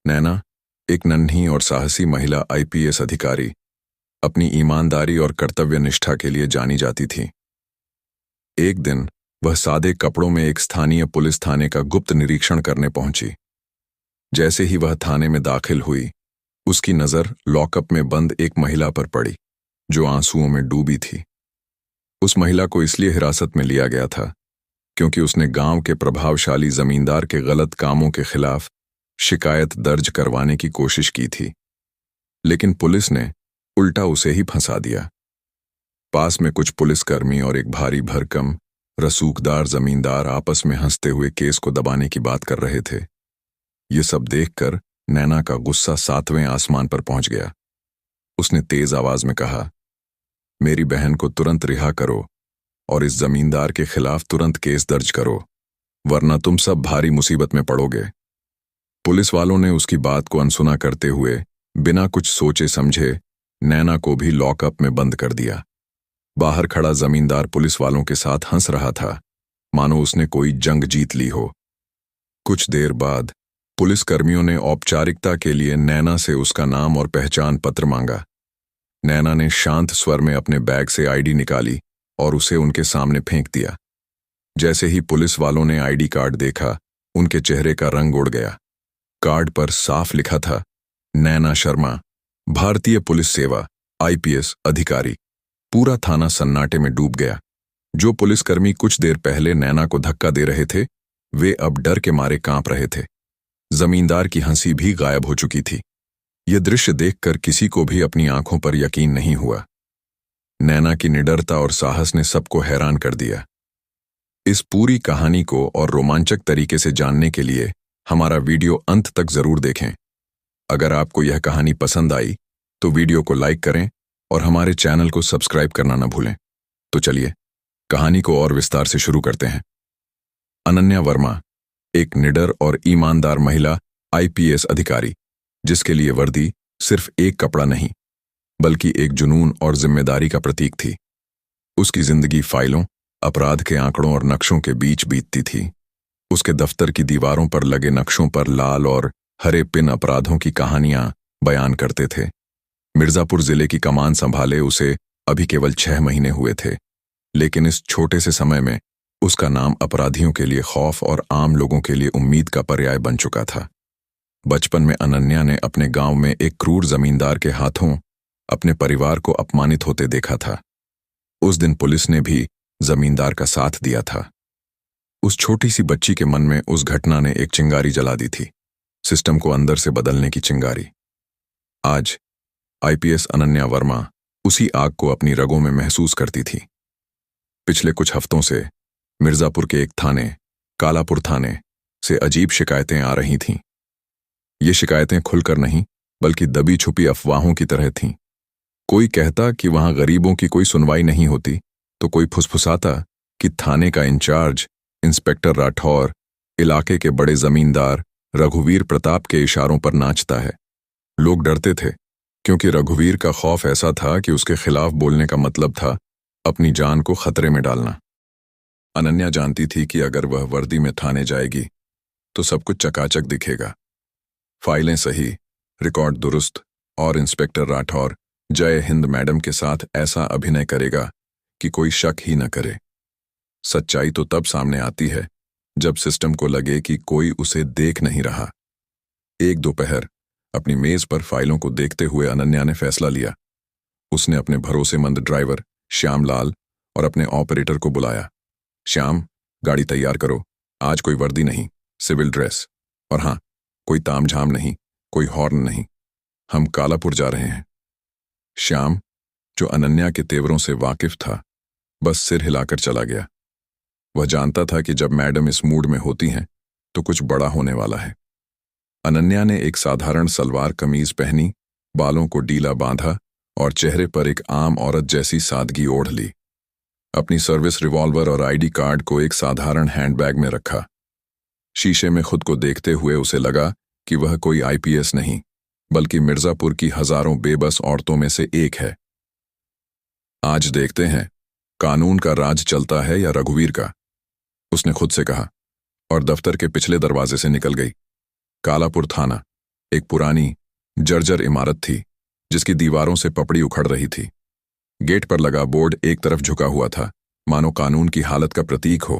नैना, एक नन्ही और साहसी महिला आईपीएस अधिकारी, अपनी ईमानदारी और कर्तव्य निष्ठा के लिए जानी जाती थी। एक दिन वह सादे कपड़ों में एक स्थानीय पुलिस थाने का गुप्त निरीक्षण करने पहुंची। जैसे ही वह थाने में दाखिल हुई, उसकी नजर लॉकअप में बंद एक महिला पर पड़ी, जो आंसुओं में डूबी थी। उस महिला को इसलिए हिरासत में लिया गया था क्योंकि उसने गांव के प्रभावशाली जमींदार के गलत कामों के खिलाफ शिकायत दर्ज करवाने की कोशिश की थी, लेकिन पुलिस ने उल्टा उसे ही फंसा दिया। पास में कुछ पुलिसकर्मी और एक भारी भरकम रसूखदार जमींदार आपस में हंसते हुए केस को दबाने की बात कर रहे थे। ये सब देखकर नैना का गुस्सा 7वें आसमान पर पहुंच गया। उसने तेज आवाज में कहा, मेरी बहन को तुरंत रिहा करो और इस जमींदार के खिलाफ तुरंत केस दर्ज करो, वरना तुम सब भारी मुसीबत में पड़ोगे। पुलिस वालों ने उसकी बात को अनसुना करते हुए बिना कुछ सोचे समझे नैना को भी लॉकअप में बंद कर दिया। बाहर खड़ा जमींदार पुलिस वालों के साथ हंस रहा था, मानो उसने कोई जंग जीत ली हो। कुछ देर बाद पुलिसकर्मियों ने औपचारिकता के लिए नैना से उसका नाम और पहचान पत्र मांगा। नैना ने शांत स्वर में अपने बैग से आईडी निकाली और उसे उनके सामने फेंक दिया। जैसे ही पुलिस वालों ने आईडी कार्ड देखा, उनके चेहरे का रंग उड़ गया। कार्ड पर साफ लिखा था, नैना शर्मा, भारतीय पुलिस सेवा, आईपीएस अधिकारी। पूरा थाना सन्नाटे में डूब गया। जो पुलिसकर्मी कुछ देर पहले नैना को धक्का दे रहे थे, वे अब डर के मारे कांप रहे थे। जमींदार की हंसी भी गायब हो चुकी थी। यह दृश्य देखकर किसी को भी अपनी आंखों पर यकीन नहीं हुआ। नैना की निडरता और साहस ने सबको हैरान कर दिया। इस पूरी कहानी को और रोमांचक तरीके से जानने के लिए हमारा वीडियो अंत तक जरूर देखें। अगर आपको यह कहानी पसंद आई तो वीडियो को लाइक करें और हमारे चैनल को सब्सक्राइब करना न भूलें। तो चलिए कहानी को और विस्तार से शुरू करते हैं। अनन्या वर्मा, एक निडर और ईमानदार महिला आईपीएस अधिकारी, जिसके लिए वर्दी सिर्फ एक कपड़ा नहीं बल्कि एक जुनून और जिम्मेदारी का प्रतीक थी। उसकी जिंदगी फाइलों, अपराध के आंकड़ों और नक्शों के बीच बीतती थी। उसके दफ्तर की दीवारों पर लगे नक्शों पर लाल और हरे पिन अपराधों की कहानियां बयान करते थे। मिर्जापुर जिले की कमान संभाले उसे अभी केवल 6 महीने हुए थे, लेकिन इस छोटे से समय में उसका नाम अपराधियों के लिए खौफ और आम लोगों के लिए उम्मीद का पर्याय बन चुका था। बचपन में अनन्या ने अपने गांव में एक क्रूर जमींदार के हाथों अपने परिवार को अपमानित होते देखा था। उस दिन पुलिस ने भी जमींदार का साथ दिया था। उस छोटी सी बच्ची के मन में उस घटना ने एक चिंगारी जला दी थी, सिस्टम को अंदर से बदलने की चिंगारी। आज आईपीएस अनन्या वर्मा उसी आग को अपनी रगों में महसूस करती थी। पिछले कुछ हफ्तों से मिर्जापुर के एक थाने, कालापुर थाने से अजीब शिकायतें आ रही थीं। ये शिकायतें खुलकर नहीं बल्कि दबी छुपी अफवाहों की तरह थीं। कोई कहता कि वहां गरीबों की कोई सुनवाई नहीं होती, तो कोई फुसफुसाता कि थाने का इंचार्ज इंस्पेक्टर राठौर इलाके के बड़े जमींदार रघुवीर प्रताप के इशारों पर नाचता है। लोग डरते थे क्योंकि रघुवीर का खौफ ऐसा था कि उसके खिलाफ बोलने का मतलब था अपनी जान को खतरे में डालना। अनन्या जानती थी कि अगर वह वर्दी में थाने जाएगी तो सब कुछ चकाचक दिखेगा। फाइलें सही, रिकॉर्ड दुरुस्त और इंस्पेक्टर राठौर जय हिंद मैडम के साथ ऐसा अभिनय करेगा कि कोई शक ही न करे। सच्चाई तो तब सामने आती है जब सिस्टम को लगे कि कोई उसे देख नहीं रहा। एक दोपहर अपनी मेज पर फाइलों को देखते हुए अनन्या ने फैसला लिया। उसने अपने भरोसेमंद ड्राइवर श्यामलाल और अपने ऑपरेटर को बुलाया। श्याम, गाड़ी तैयार करो। आज कोई वर्दी नहीं, सिविल ड्रेस। और हाँ, कोई तामझाम नहीं, कोई हॉर्न नहीं। हम कालापुर जा रहे हैं। श्याम, जो अनन्या के तेवरों से वाकिफ था, बस सिर हिलाकर चला गया। वह जानता था कि जब मैडम इस मूड में होती हैं तो कुछ बड़ा होने वाला है। अनन्या ने एक साधारण सलवार कमीज पहनी, बालों को डीला बांधा और चेहरे पर एक आम औरत जैसी सादगी ओढ़ ली। अपनी सर्विस रिवॉल्वर और आईडी कार्ड को एक साधारण हैंडबैग में रखा। शीशे में खुद को देखते हुए उसे लगा कि वह कोई आईपीएस नहीं बल्कि मिर्जापुर की हजारों बेबस औरतों में से एक है। आज देखते हैं कानून का राज चलता है या रघुवीर का, उसने खुद से कहा और दफ्तर के पिछले दरवाजे से निकल गई। कालापुर थाना, एक पुरानी जर्जर इमारत थी जिसकी दीवारों से पपड़ी उखड़ रही थी। गेट पर लगा बोर्ड एक तरफ झुका हुआ था, मानो कानून की हालत का प्रतीक हो।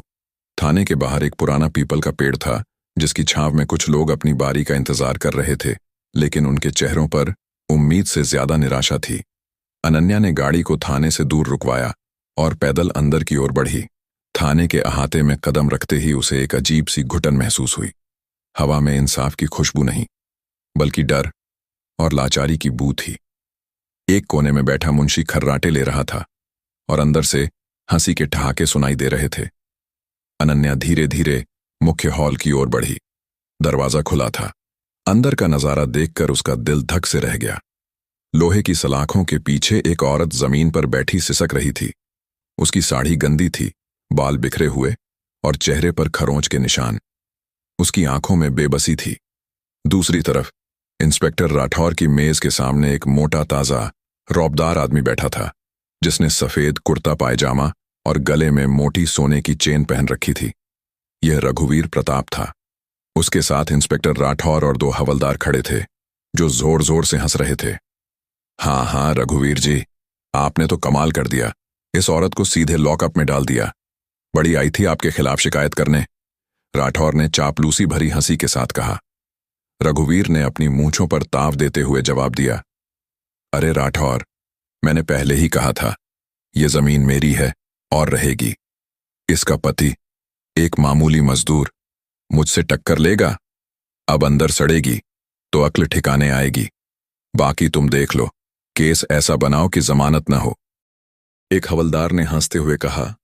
थाने के बाहर एक पुराना पीपल का पेड़ था जिसकी छांव में कुछ लोग अपनी बारी का इंतजार कर रहे थे, लेकिन उनके चेहरों पर उम्मीद से ज्यादा निराशा थी। अनन्या ने गाड़ी को थाने से दूर रुकवाया और पैदल अंदर की ओर बढ़ी। थाने के अहाते में कदम रखते ही उसे एक अजीब सी घुटन महसूस हुई। हवा में इंसाफ की खुशबू नहीं, बल्कि डर और लाचारी की बू थी। एक कोने में बैठा मुंशी खर्राटे ले रहा था और अंदर से हंसी के ठहाके सुनाई दे रहे थे। अनन्या धीरे धीरे मुख्य हॉल की ओर बढ़ी। दरवाजा खुला था। अंदर का नजारा देखकर उसका दिल धक से रह गया। लोहे की सलाखों के पीछे एक औरत जमीन पर बैठी सिसक रही थी। उसकी साड़ी गंदी थी, बाल बिखरे हुए और चेहरे पर खरोंच के निशान। उसकी आंखों में बेबसी थी। दूसरी तरफ इंस्पेक्टर राठौर की मेज के सामने एक मोटा ताजा रौबदार आदमी बैठा था, जिसने सफेद कुर्ता पायजामा और गले में मोटी सोने की चेन पहन रखी थी। यह रघुवीर प्रताप था। उसके साथ इंस्पेक्टर राठौर और 2 हवलदार खड़े थे जो जोर जोर से हंस रहे थे। हाँ हाँ रघुवीर जी, आपने तो कमाल कर दिया। इस औरत को सीधे लॉकअप में डाल दिया। बड़ी आई थी आपके खिलाफ शिकायत करने, राठौर ने चापलूसी भरी हंसी के साथ कहा। रघुवीर ने अपनी मूंछों पर ताव देते हुए जवाब दिया, अरे राठौर, मैंने पहले ही कहा था, ये जमीन मेरी है और रहेगी। इसका पति, एक मामूली मजदूर, मुझसे टक्कर लेगा। अब अंदर सड़ेगी तो अक्ल ठिकाने आएगी। बाकी तुम देख लो, केस ऐसा बनाओ कि जमानत न हो। एक हवलदार ने हंसते हुए कहा,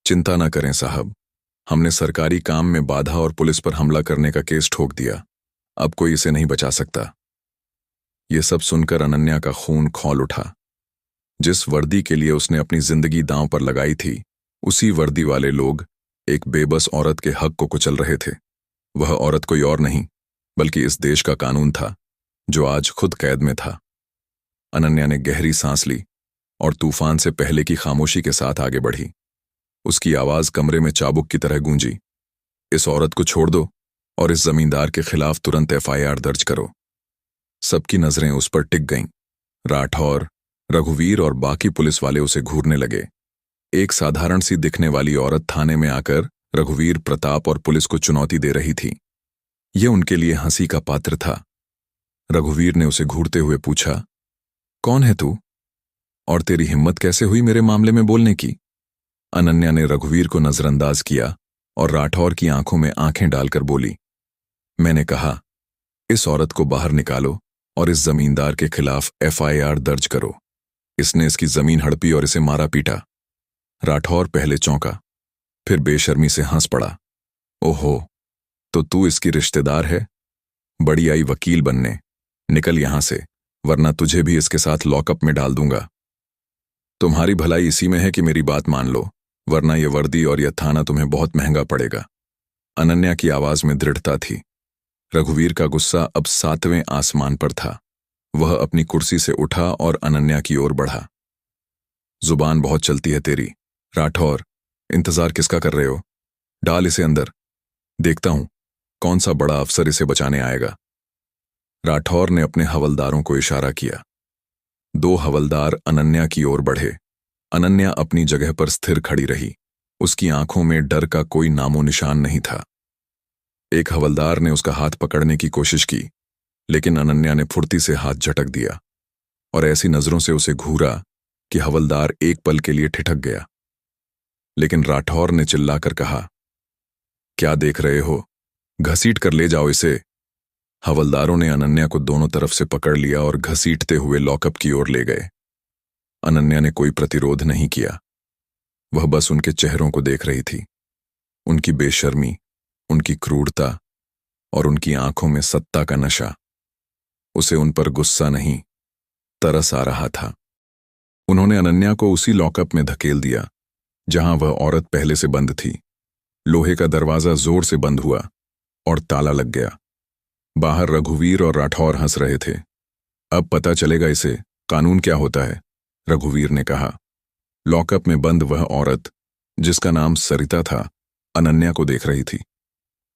चिंता न करें साहब, हमने सरकारी काम में बाधा और पुलिस पर हमला करने का केस ठोक दिया। अब कोई इसे नहीं बचा सकता। ये सब सुनकर अनन्या का खून खौल उठा। जिस वर्दी के लिए उसने अपनी जिंदगी दांव पर लगाई थी, उसी वर्दी वाले लोग एक बेबस औरत के हक को कुचल रहे थे। वह औरत कोई और नहीं, बल्कि इस देश का कानून था, जो आज खुद कैद में था। अनन्या ने गहरी सांस ली और तूफान से पहले की खामोशी के साथ आगे बढ़ी। उसकी आवाज कमरे में चाबुक की तरह गूंजी, इस औरत को छोड़ दो और इस जमींदार के खिलाफ तुरंत एफआईआर दर्ज करो। सबकी नजरें उस पर टिक गईं। राठौर, रघुवीर और बाकी पुलिस वाले उसे घूरने लगे। एक साधारण सी दिखने वाली औरत थाने में आकर रघुवीर प्रताप और पुलिस को चुनौती दे रही थी। यह उनके लिए हंसी का पात्र था। रघुवीर ने उसे घूरते हुए पूछा, कौन है तू और तेरी हिम्मत कैसे हुई मेरे मामले में बोलने की? अनन्या ने रघुवीर को नजरअंदाज किया और राठौर की आंखों में आंखें डालकर बोली, मैंने कहा, इस औरत को बाहर निकालो और इस जमींदार के खिलाफ एफआईआर दर्ज करो। इसने इसकी जमीन हड़पी और इसे मारा पीटा। राठौर पहले चौंका, फिर बेशर्मी से हंस पड़ा। ओहो, तो तू इसकी रिश्तेदार है? बड़ी आई वकील बनने। निकल यहां से, वरना तुझे भी इसके साथ लॉकअप में डाल दूंगा। तुम्हारी भलाई इसी में है कि मेरी बात मान लो, वरना यह वर्दी और यह थाना तुम्हें बहुत महंगा पड़ेगा। अनन्या की आवाज में दृढ़ता थी। रघुवीर का गुस्सा अब 7वें आसमान पर था। वह अपनी कुर्सी से उठा और अनन्या की ओर बढ़ा। जुबान बहुत चलती है तेरी। राठौर, इंतजार किसका कर रहे हो? डाल इसे अंदर, देखता हूं कौन सा बड़ा अफसर इसे बचाने आएगा। राठौर ने अपने हवलदारों को इशारा किया। 2 हवलदार अनन्या की ओर बढ़े। अनन्या अपनी जगह पर स्थिर खड़ी रही। उसकी आंखों में डर का कोई नामो निशान नहीं था। एक हवलदार ने उसका हाथ पकड़ने की कोशिश की, लेकिन अनन्या ने फुर्ती से हाथ झटक दिया और ऐसी नजरों से उसे घूरा कि हवलदार एक पल के लिए ठिठक गया। लेकिन राठौर ने चिल्लाकर कहा, क्या देख रहे हो? घसीट कर ले जाओ इसे। हवलदारों ने अनन्या को दोनों तरफ से पकड़ लिया और घसीटते हुए लॉकअप की ओर ले गए। अनन्या ने कोई प्रतिरोध नहीं किया। वह बस उनके चेहरों को देख रही थी। उनकी बेशर्मी, उनकी क्रूरता और उनकी आंखों में सत्ता का नशा। उसे उन पर गुस्सा नहीं, तरस आ रहा था। उन्होंने अनन्या को उसी लॉकअप में धकेल दिया जहां वह औरत पहले से बंद थी। लोहे का दरवाजा जोर से बंद हुआ और ताला लग गया। बाहर रघुवीर और राठौर हंस रहे थे। अब पता चलेगा इसे कानून क्या होता है, रघुवीर ने कहा। लॉकअप में बंद वह औरत, जिसका नाम सरिता था, अनन्या को देख रही थी।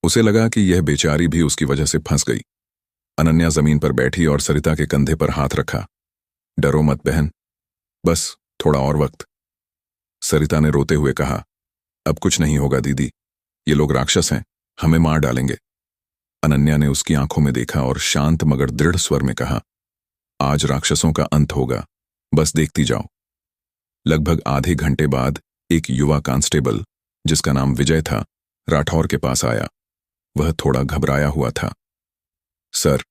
उसे लगा कि यह बेचारी भी उसकी वजह से फंस गई। अनन्या जमीन पर बैठी और सरिता के कंधे पर हाथ रखा। डरो मत बहन, बस थोड़ा और वक्त। सरिता ने रोते हुए कहा, अब कुछ नहीं होगा दीदी, ये लोग राक्षस हैं, हमें मार डालेंगे। अनन्या ने उसकी आंखों में देखा और शांत मगर दृढ़ स्वर में कहा, आज राक्षसों का अंत होगा, बस देखती जाओ। लगभग आधे घंटे बाद एक युवा कांस्टेबल, जिसका नाम विजय था, राठौर के पास आया। वह थोड़ा घबराया हुआ था। सर,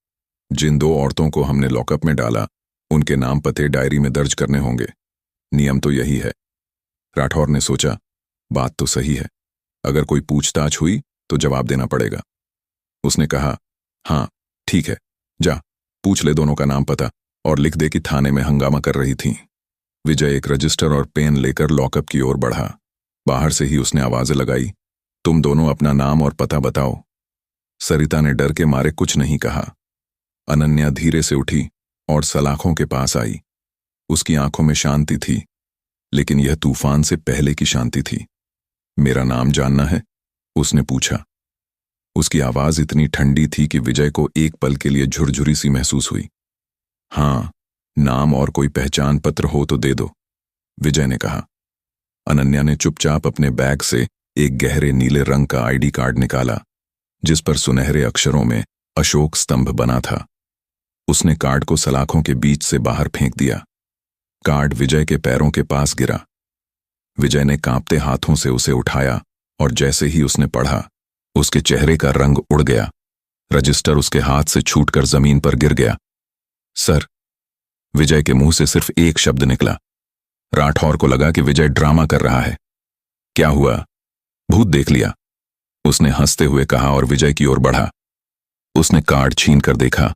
जिन 2 औरतों को हमने लॉकअप में डाला, उनके नाम पते डायरी में दर्ज करने होंगे। नियम तो यही है। राठौर ने सोचा, बात तो सही है, अगर कोई पूछताछ हुई तो जवाब देना पड़ेगा। उसने कहा, हाँ ठीक है, जा पूछ ले दोनों का नाम पता और लिख दे कि थाने में हंगामा कर रही थीं। विजय एक रजिस्टर और पेन लेकर लॉकअप की ओर बढ़ा। बाहर से ही उसने आवाजें लगाई, तुम दोनों अपना नाम और पता बताओ। सरिता ने डर के मारे कुछ नहीं कहा। अनन्या धीरे से उठी और सलाखों के पास आई। उसकी आंखों में शांति थी, लेकिन यह तूफान से पहले की शांति थी। मेरा नाम जानना है? उसने पूछा। उसकी आवाज इतनी ठंडी थी कि विजय को एक पल के लिए झुरझुरी सी महसूस हुई। हाँ, नाम और कोई पहचान पत्र हो तो दे दो, विजय ने कहा। अनन्या ने चुपचाप अपने बैग से एक गहरे नीले रंग का आईडी कार्ड निकाला, जिस पर सुनहरे अक्षरों में अशोक स्तंभ बना था। उसने कार्ड को सलाखों के बीच से बाहर फेंक दिया। कार्ड विजय के पैरों के पास गिरा। विजय ने कांपते हाथों से उसे उठाया और जैसे ही उसने पढ़ा, उसके चेहरे का रंग उड़ गया। रजिस्टर उसके हाथ से छूटकर जमीन पर गिर गया। सर, विजय के मुंह से सिर्फ एक शब्द निकला। राठौर को लगा कि विजय ड्रामा कर रहा है। क्या हुआ, भूत देख लिया? उसने हंसते हुए कहा और विजय की ओर बढ़ा। उसने कार्ड छीन कर देखा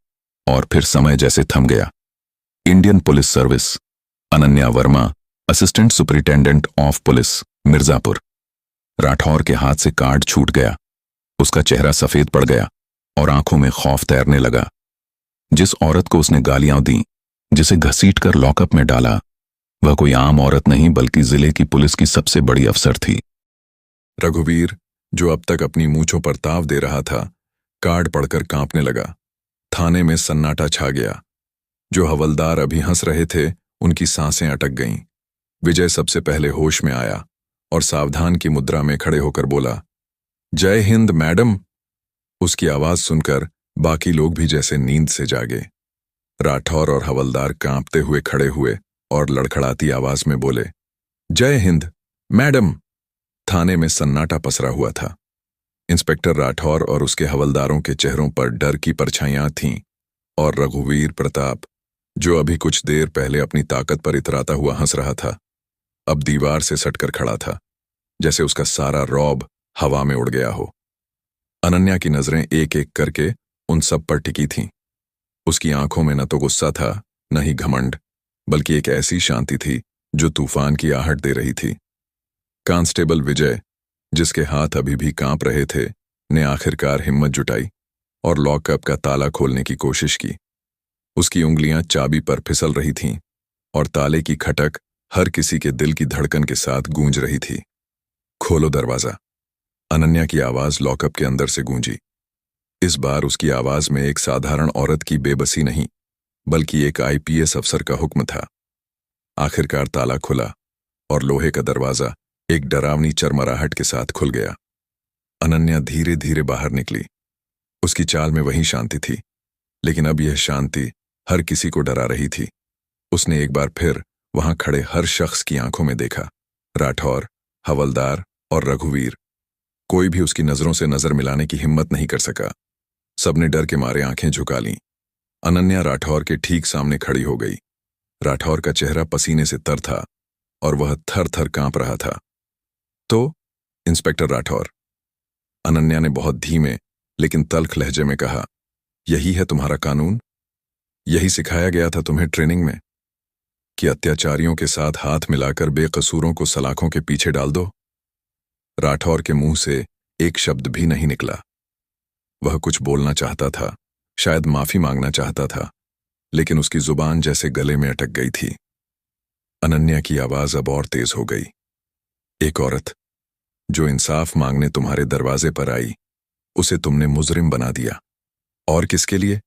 और फिर समय जैसे थम गया। Indian police service, Ananya Verma, assistant superintendent of police, Mirzapur. Rathore के हाथ से कार्ड छूट गया। उसका चेहरा सफेद पड़ गया और आंखों में खौफ तैरने लगा। जिस औरत को उसने गालियां दी, जिसे घसीटकर लॉकअप में डाला, वह कोई आम औरत नहीं बल्कि जिले की पुलिस की सबसे बड़ी अफसर थी। रघुवीर, जो अब तक अपनी मूंछों पर ताव दे रहा था, कार्ड पढ़कर कांपने लगा। थाने में सन्नाटा छा गया। जो हवलदार अभी हंस रहे थे, उनकी सांसें अटक गईं। विजय सबसे पहले होश में आया और सावधान की मुद्रा में खड़े होकर बोला, जय हिंद मैडम। उसकी आवाज सुनकर बाकी लोग भी जैसे नींद से जागे। राठौर और हवलदार कांपते हुए खड़े हुए और लड़खड़ाती आवाज में बोले, जय हिंद मैडम। थाने में सन्नाटा पसरा हुआ था। इंस्पेक्टर राठौर और उसके हवलदारों के चेहरों पर डर की परछाइयां थीं और रघुवीर प्रताप, जो अभी कुछ देर पहले अपनी ताकत पर इतराता हुआ हंस रहा था, अब दीवार से सटकर खड़ा था, जैसे उसका सारा रौब हवा में उड़ गया हो। अनन्या की नजरें एक एक करके उन सब पर टिकी थीं। उसकी आंखों में न तो गुस्सा था, न ही घमंड, बल्कि एक ऐसी शांति थी जो तूफान की आहट दे रही थी। कांस्टेबल विजय, जिसके हाथ अभी भी कांप रहे थे, ने आखिरकार हिम्मत जुटाई और लॉकअप का ताला खोलने की कोशिश की। उसकी उंगलियां चाबी पर फिसल रही थीं और ताले की खटक हर किसी के दिल की धड़कन के साथ गूंज रही थी। खोलो दरवाजा, अनन्या की आवाज लॉकअप के अंदर से गूंजी। इस बार उसकी आवाज में एक साधारण औरत की बेबसी नहीं, बल्कि एक आईपीएस अफसर का हुक्म था। आखिरकार ताला खुला और लोहे का दरवाजा एक डरावनी चरमराहट के साथ खुल गया। अनन्या धीरे धीरे बाहर निकली। उसकी चाल में वही शांति थी, लेकिन अब यह शांति हर किसी को डरा रही थी। उसने एक बार फिर वहां खड़े हर शख्स की आंखों में देखा, राठौर, हवलदार और रघुवीर। कोई भी उसकी नजरों से नजर मिलाने की हिम्मत नहीं कर सका। सबने डर के मारे आंखें झुका लीं। अनन्या राठौर के ठीक सामने खड़ी हो गई। राठौर का चेहरा पसीने से तर था और वह थर थर कांप रहा था। तो इंस्पेक्टर राठौर, अनन्या ने बहुत धीमे लेकिन तल्ख लहजे में कहा, यही है तुम्हारा कानून? यही सिखाया गया था तुम्हें ट्रेनिंग में कि अत्याचारियों के साथ हाथ मिलाकर बेकसूरों को सलाखों के पीछे डाल दो? राठौर के मुंह से एक शब्द भी नहीं निकला। वह कुछ बोलना चाहता था, शायद माफी मांगना चाहता था, लेकिन उसकी जुबान जैसे गले में अटक गई थी। अनन्या की आवाज अब और तेज हो गई। एक औरत जो इंसाफ मांगने तुम्हारे दरवाजे पर आई, उसे तुमने मुजरिम बना दिया। और किसके लिए?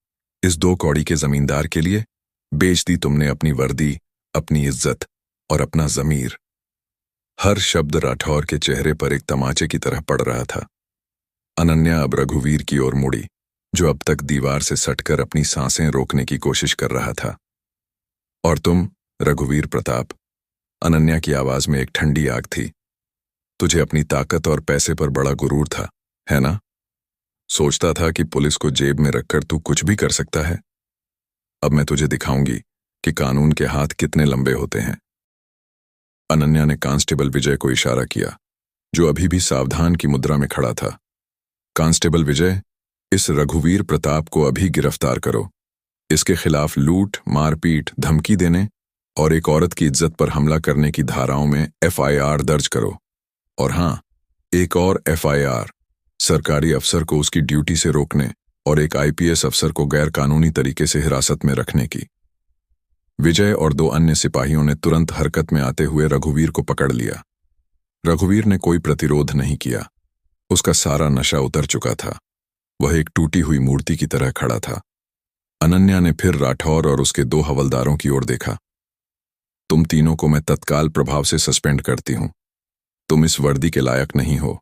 इस 2 कौड़ी के जमींदार के लिए बेच दी तुमने अपनी वर्दी, अपनी इज्जत और अपना जमीर। हर शब्द राठौर के चेहरे पर एक तमाचे की तरह पड़ रहा था। अनन्या अब रघुवीर की ओर मुड़ी, जो अब तक दीवार से सटकर अपनी सांसें रोकने की कोशिश कर रहा था। और तुम, रघुवीर प्रताप, अनन्या की आवाज में एक ठंडी आग थी। तुझे अपनी ताकत और पैसे पर बड़ा गुरूर था, है ना? सोचता था कि पुलिस को जेब में रखकर तू कुछ भी कर सकता है। अब मैं तुझे दिखाऊंगी कि कानून के हाथ कितने लंबे होते हैं। अनन्या ने कांस्टेबल विजय को इशारा किया, जो अभी भी सावधान की मुद्रा में खड़ा था। कांस्टेबल विजय, इस रघुवीर प्रताप को अभी गिरफ्तार करो। इसके खिलाफ लूट, मारपीट, धमकी देने और एक औरत की इज्जत पर हमला करने की धाराओं में FIR दर्ज करो। और हां, एक और FIR सरकारी अफसर को उसकी ड्यूटी से रोकने और एक IPS अफसर को गैर कानूनी तरीके से हिरासत में रखने की। विजय और 2 अन्य सिपाहियों ने तुरंत हरकत में आते हुए रघुवीर को पकड़ लिया। रघुवीर ने कोई प्रतिरोध नहीं किया। उसका सारा नशा उतर चुका था। वह एक टूटी हुई मूर्ति की तरह खड़ा था। अनन्या ने फिर राठौर और उसके 2 हवलदारों की ओर देखा। तुम तीनों को मैं तत्काल प्रभाव से सस्पेंड करती हूं। तुम इस वर्दी के लायक नहीं हो।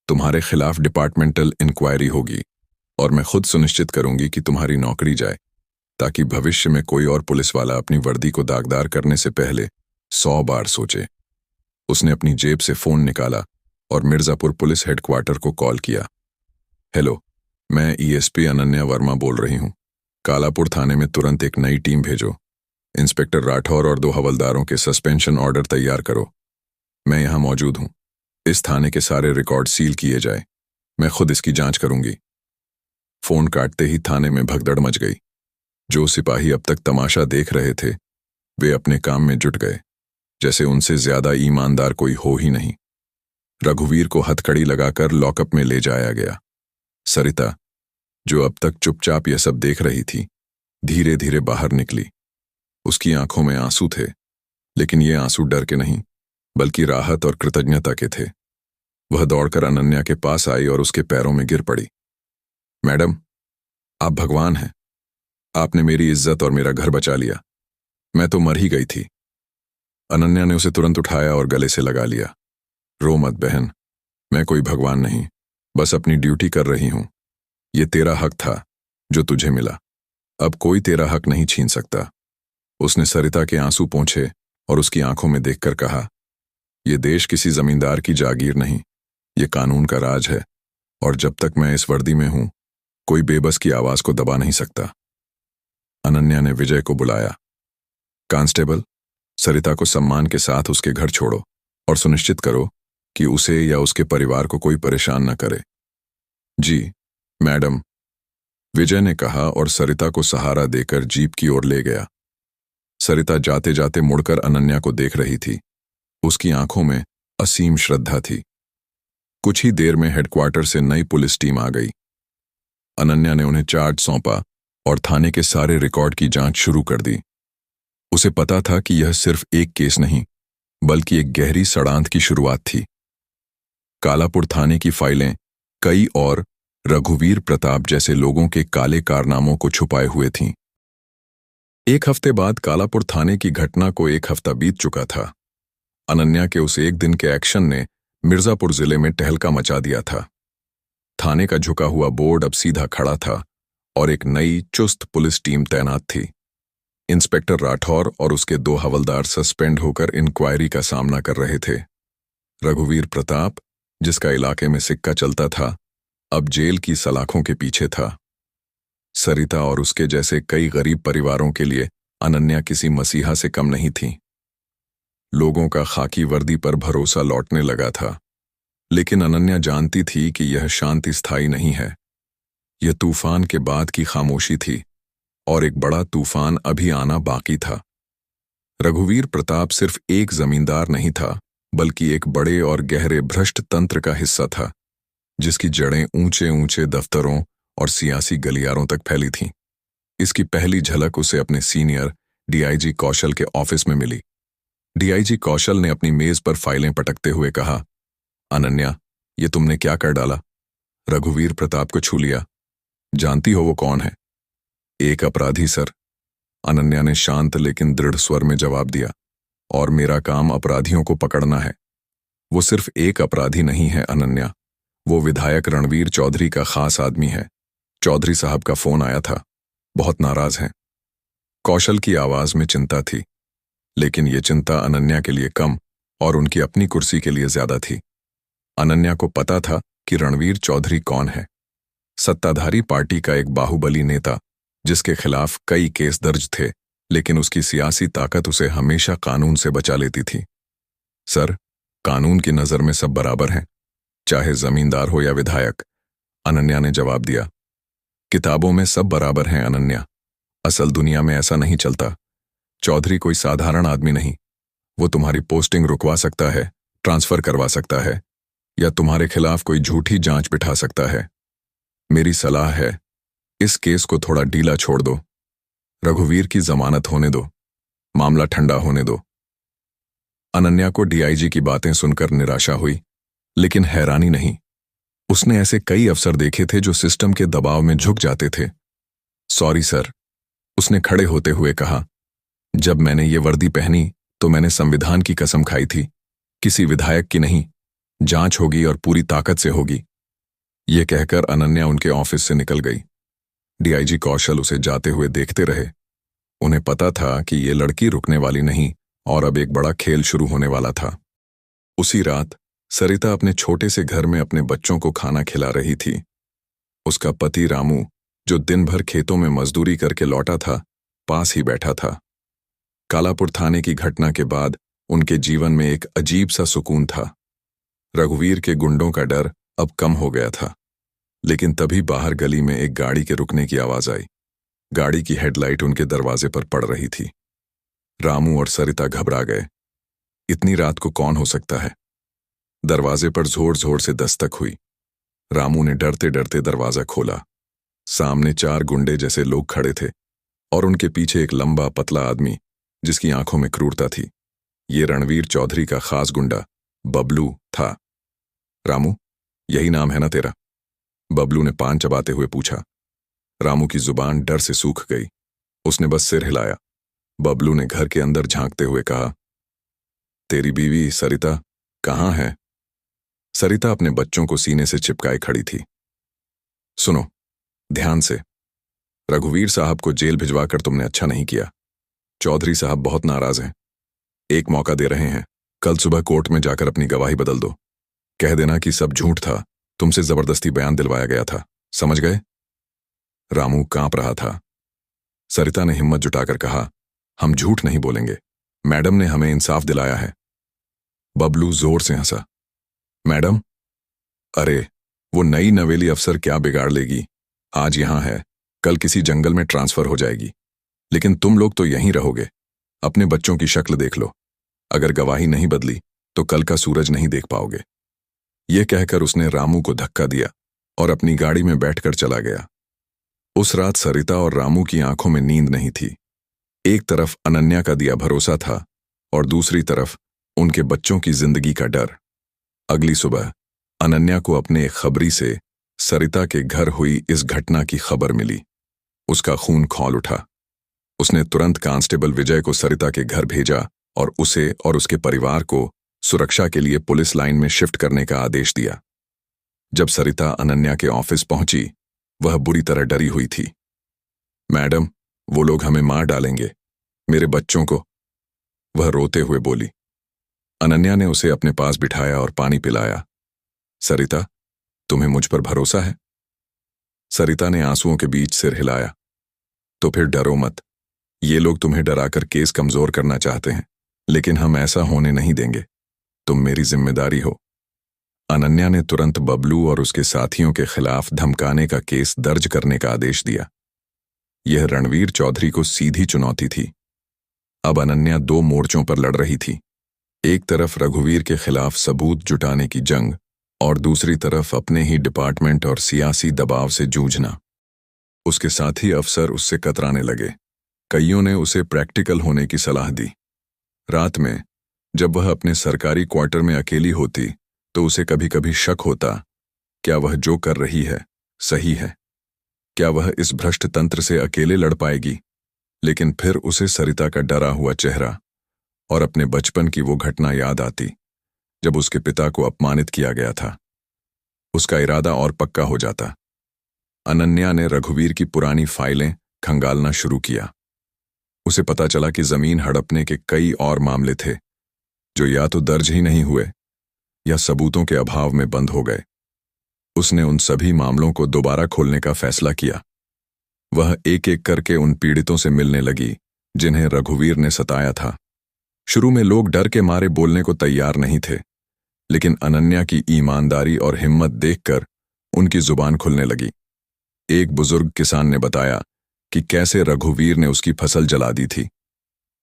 तुम्हारे खिलाफ डिपार्टमेंटल इंक्वायरी होगी और मैं खुद सुनिश्चित करूंगी कि तुम्हारी नौकरी जाए, ताकि भविष्य में कोई और पुलिस वाला अपनी वर्दी को दागदार करने से पहले 100 बार सोचे। उसने अपनी जेब से फोन निकाला और मिर्जापुर पुलिस हेडक्वार्टर को कॉल किया। हेलो, मैं ESP अनन्या वर्मा बोल रही हूं। कालापुर थाने में तुरंत एक नई टीम भेजो। इंस्पेक्टर राठौर और 2 हवलदारों के सस्पेंशन ऑर्डर तैयार करो। मैं यहां मौजूद हूं। इस थाने के सारे रिकॉर्ड सील किए जाए। मैं खुद इसकी जांच करूंगी। फोन काटते ही थाने में भगदड़ मच गई। जो सिपाही अब तक तमाशा देख रहे थे, वे अपने काम में जुट गए, जैसे उनसे ज्यादा ईमानदार कोई हो ही नहीं। रघुवीर को हथकड़ी लगाकर लॉकअप में ले जाया गया। सरिता, जो अब तक चुपचाप यह सब देख रही थी, धीरे धीरे बाहर निकली। उसकी आंखों में आंसू थे, लेकिन ये आंसू डर के नहीं, बल्कि राहत और कृतज्ञता के थे। वह दौड़कर अनन्या के पास आई और उसके पैरों में गिर पड़ी। मैडम, आप भगवान हैं। आपने मेरी इज्जत और मेरा घर बचा लिया। मैं तो मर ही गई थी। अनन्या ने उसे तुरंत उठाया और गले से लगा लिया। रो मत बहन, मैं कोई भगवान नहीं, बस अपनी ड्यूटी कर रही हूं। ये तेरा हक था जो तुझे मिला। अब कोई तेरा हक नहीं छीन सकता। उसने सरिता के आंसू पोंछे और उसकी आंखों में देखकर कहा, यह देश किसी जमींदार की जागीर नहीं, ये कानून का राज है, और जब तक मैं इस वर्दी में हूं, कोई बेबस की आवाज को दबा नहीं सकता। अनन्या ने विजय को बुलाया। कांस्टेबल, सरिता को सम्मान के साथ उसके घर छोड़ो और सुनिश्चित करो कि उसे या उसके परिवार को कोई परेशान न करे। जी मैडम, विजय ने कहा और सरिता को सहारा देकर जीप की ओर ले गया। सरिता जाते जाते मुड़कर अनन्या को देख रही थी। उसकी आंखों में असीम श्रद्धा थी। कुछ ही देर में हेडक्वार्टर से नई पुलिस टीम आ गई। अनन्या ने उन्हें चार्ज सौंपा और थाने के सारे रिकॉर्ड की जांच शुरू कर दी। उसे पता था कि यह सिर्फ एक केस नहीं, बल्कि एक गहरी षड्यंत्र की शुरुआत थी। कालापुर थाने की फाइलें कई और रघुवीर प्रताप जैसे लोगों के काले कारनामों को छुपाए हुए थीं। 1 हफ्ते बाद कालापुर थाने की घटना को 1 हफ्ता बीत चुका था। अनन्या के उस एक दिन के एक्शन ने मिर्जापुर जिले में टहलका मचा दिया था। थाने का झुका हुआ बोर्ड अब सीधा खड़ा था और एक नई चुस्त पुलिस टीम तैनात थी। इंस्पेक्टर राठौर और उसके 2 हवलदार सस्पेंड होकर इंक्वायरी का सामना कर रहे थे। रघुवीर प्रताप, जिसका इलाके में सिक्का चलता था, अब जेल की सलाखों के पीछे था। सरिता और उसके जैसे कई गरीब परिवारों के लिए अनन्या किसी मसीहा से कम नहीं थी। लोगों का खाकी वर्दी पर भरोसा लौटने लगा था, लेकिन अनन्या जानती थी कि यह शांति स्थायी नहीं है। यह तूफान के बाद की खामोशी थी और एक बड़ा तूफान अभी आना बाकी था। रघुवीर प्रताप सिर्फ एक जमींदार नहीं था, बल्कि एक बड़े और गहरे भ्रष्ट तंत्र का हिस्सा था, जिसकी जड़ें ऊंचे ऊंचे दफ्तरों और सियासी गलियारों तक फैली थीं। इसकी पहली झलक उसे अपने सीनियर DIG कौशल के ऑफिस में मिली। DIG कौशल ने अपनी मेज पर फाइलें पटकते हुए कहा, अनन्या, ये तुमने क्या कर डाला? रघुवीर प्रताप को छू लिया। जानती हो वो कौन है? एक अपराधी सर, अनन्या ने शांत लेकिन दृढ़ स्वर में जवाब दिया। और मेरा काम अपराधियों को पकड़ना है। वो सिर्फ एक अपराधी नहीं है अनन्या, वो विधायक रणवीर चौधरी का खास आदमी है। चौधरी साहब का फोन आया था, बहुत नाराज हैं। कौशल की आवाज में चिंता थी, लेकिन ये चिंता अनन्या के लिए कम और उनकी अपनी कुर्सी के लिए ज्यादा थी। अनन्या को पता था कि रणवीर चौधरी कौन है। सत्ताधारी पार्टी का एक बाहुबली नेता, जिसके खिलाफ कई केस दर्ज थे, लेकिन उसकी सियासी ताकत उसे हमेशा कानून से बचा लेती थी। सर, कानून की नजर में सब बराबर हैं, चाहे जमींदार हो या विधायक, अनन्या ने जवाब दिया। किताबों में सब बराबर हैं अनन्या, असल दुनिया में ऐसा नहीं चलता। चौधरी कोई साधारण आदमी नहीं। वो तुम्हारी पोस्टिंग रुकवा सकता है, ट्रांसफर करवा सकता है, या तुम्हारे खिलाफ कोई झूठी जांच बिठा सकता है। मेरी सलाह है, इस केस को थोड़ा ढीला छोड़ दो। रघुवीर की जमानत होने दो, मामला ठंडा होने दो। अनन्या को डीआईजी की बातें सुनकर निराशा हुई, लेकिन हैरानी नहीं। उसने ऐसे कई अफसर देखे थे जो सिस्टम के दबाव में झुक जाते थे। सॉरी सर, उसने खड़े होते हुए कहा। जब मैंने ये वर्दी पहनी तो मैंने संविधान की कसम खाई थी, किसी विधायक की नहीं। जांच होगी और पूरी ताकत से होगी। ये कहकर अनन्या उनके ऑफिस से निकल गई। डीआईजी कौशल उसे जाते हुए देखते रहे। उन्हें पता था कि ये लड़की रुकने वाली नहीं और अब एक बड़ा खेल शुरू होने वाला था। उसी रात सरिता अपने छोटे से घर में अपने बच्चों को खाना खिला रही थी। उसका पति रामू, जो दिन भर खेतों में मजदूरी करके लौटा था, पास ही बैठा था। कालापुर थाने की घटना के बाद उनके जीवन में एक अजीब सा सुकून था। रघुवीर के गुंडों का डर अब कम हो गया था। लेकिन तभी बाहर गली में एक गाड़ी के रुकने की आवाज आई। गाड़ी की हेडलाइट उनके दरवाजे पर पड़ रही थी। रामू और सरिता घबरा गए। इतनी रात को कौन हो सकता है? दरवाजे पर जोर जोर से दस्तक हुई। रामू ने डरते डरते दरवाजा खोला। सामने 4 गुंडे जैसे लोग खड़े थे और उनके पीछे एक लंबा पतला आदमी, जिसकी आंखों में क्रूरता थी। ये रणवीर चौधरी का खास गुंडा बबलू था। रामू, यही नाम है ना तेरा? बबलू ने पान चबाते हुए पूछा। रामू की जुबान डर से सूख गई। उसने बस सिर हिलाया। बबलू ने घर के अंदर झांकते हुए कहा, तेरी बीवी सरिता कहाँ है? सरिता अपने बच्चों को सीने से चिपकाए खड़ी थी। सुनो ध्यान से, रघुवीर साहब को जेल भिजवाकर तुमने अच्छा नहीं किया। चौधरी साहब बहुत नाराज हैं। एक मौका दे रहे हैं, कल सुबह कोर्ट में जाकर अपनी गवाही बदल दो। कह देना कि सब झूठ था, तुमसे जबरदस्ती बयान दिलवाया गया था। समझ गए? रामू कांप रहा था। सरिता ने हिम्मत जुटाकर कहा, हम झूठ नहीं बोलेंगे, मैडम ने हमें इंसाफ दिलाया है। बबलू जोर से हंसा। मैडम? अरे, वो नई नवेली अफसर क्या बिगाड़ लेगी? आज यहां है, कल किसी जंगल में ट्रांसफर हो जाएगी। लेकिन तुम लोग तो यहीं रहोगे। अपने बच्चों की शक्ल देख लो। अगर गवाही नहीं बदली तो कल का सूरज नहीं देख पाओगे। यह कहकर उसने रामू को धक्का दिया और अपनी गाड़ी में बैठकर चला गया। उस रात सरिता और रामू की आंखों में नींद नहीं थी। एक तरफ अनन्या का दिया भरोसा था और दूसरी तरफ उनके बच्चों की जिंदगी का डर। अगली सुबह अनन्या को अपने एक खबरी से सरिता के घर हुई इस घटना की खबर मिली। उसका खून खौल उठा। उसने तुरंत कांस्टेबल विजय को सरिता के घर भेजा और उसे और उसके परिवार को सुरक्षा के लिए पुलिस लाइन में शिफ्ट करने का आदेश दिया। जब सरिता अनन्या के ऑफिस पहुंची, वह बुरी तरह डरी हुई थी। मैडम, वो लोग हमें मार डालेंगे, मेरे बच्चों को, वह रोते हुए बोली। अनन्या ने उसे अपने पास बिठाया और पानी पिलाया। सरिता, तुम्हें मुझ पर भरोसा है? सरिता ने आंसुओं के बीच सिर हिलाया। तो फिर डरो मत। ये लोग तुम्हें डराकर केस कमजोर करना चाहते हैं, लेकिन हम ऐसा होने नहीं देंगे। तुम मेरी जिम्मेदारी हो। अनन्या ने तुरंत बबलू और उसके साथियों के खिलाफ धमकाने का केस दर्ज करने का आदेश दिया। यह रणवीर चौधरी को सीधी चुनौती थी। अब अनन्या 2 मोर्चों पर लड़ रही थी। एक तरफ रघुवीर के खिलाफ सबूत जुटाने की जंग और दूसरी तरफ अपने ही डिपार्टमेंट और सियासी दबाव से जूझना। उसके साथी अफसर उससे कतराने लगे। कईयों ने उसे प्रैक्टिकल होने की सलाह दी। रात में जब वह अपने सरकारी क्वार्टर में अकेली होती तो उसे कभी कभी शक होता, क्या वह जो कर रही है सही है? क्या वह इस भ्रष्ट तंत्र से अकेले लड़ पाएगी? लेकिन फिर उसे सरिता का डरा हुआ चेहरा और अपने बचपन की वो घटना याद आती जब उसके पिता को अपमानित किया गया था। उसका इरादा और पक्का हो जाता। अनन्या ने रघुवीर की पुरानी फाइलें खंगालना शुरू किया। उसे पता चला कि जमीन हड़पने के कई और मामले थे जो या तो दर्ज ही नहीं हुए या सबूतों के अभाव में बंद हो गए। उसने उन सभी मामलों को दोबारा खोलने का फैसला किया। वह एक एक करके उन पीड़ितों से मिलने लगी जिन्हें रघुवीर ने सताया था। शुरू में लोग डर के मारे बोलने को तैयार नहीं थे, लेकिन अनन्या की ईमानदारी और हिम्मत देखकर उनकी जुबान खुलने लगी। एक बुजुर्ग किसान ने बताया कि कैसे रघुवीर ने उसकी फसल जला दी थी।